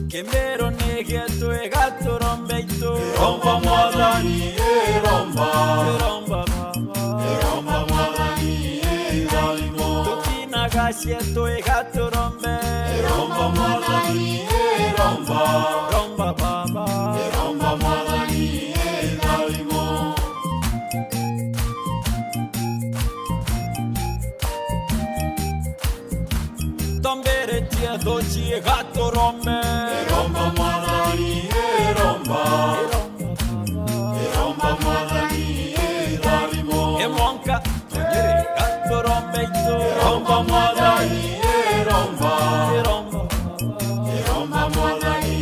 Kembero negeto egatorombeito Eromba mwadhani eromba Eromba baba Eromba mwadhani edalimo Tokina gasieto egatorombe Eromba mwadhani eromba Eromba baba Eromba mwadhani edalimo Tombere tia doci egatorombe Eromba mwadhani eromba Eromba mwadhani edalimo Emonka tonyere egatorombeito Eromba mwadhani eromba Eromba Eromba mwadhani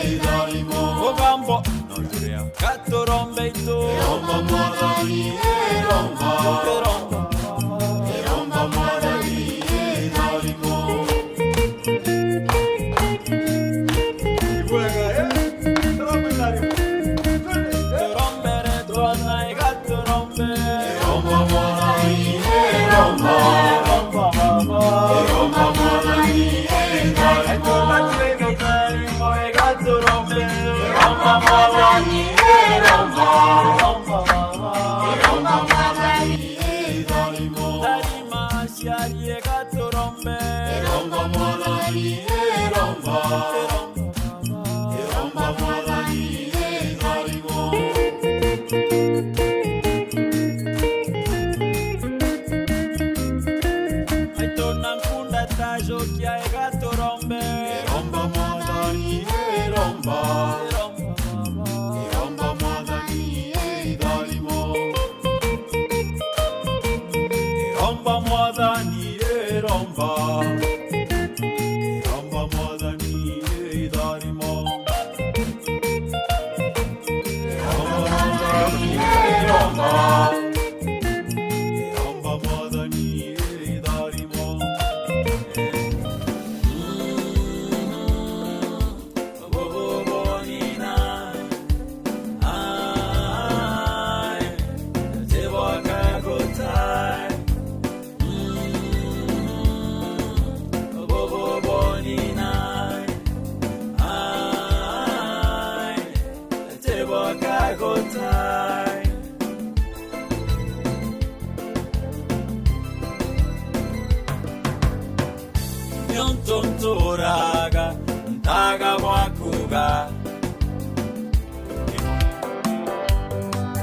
edalimo Ogambo nonyere egatorombeito Eromba mwadhani eromba Eromba Eromba mwadhani edalimo Torombere tuana egatorombe Eromba mwadhani eromba Eromba baba Eromba mwadhani edalimo Eromba mwadhani eromba Eromba baba Eromba mwadhani edalimo Darima siari egatorombe Eromba mwadhani eromba Eromba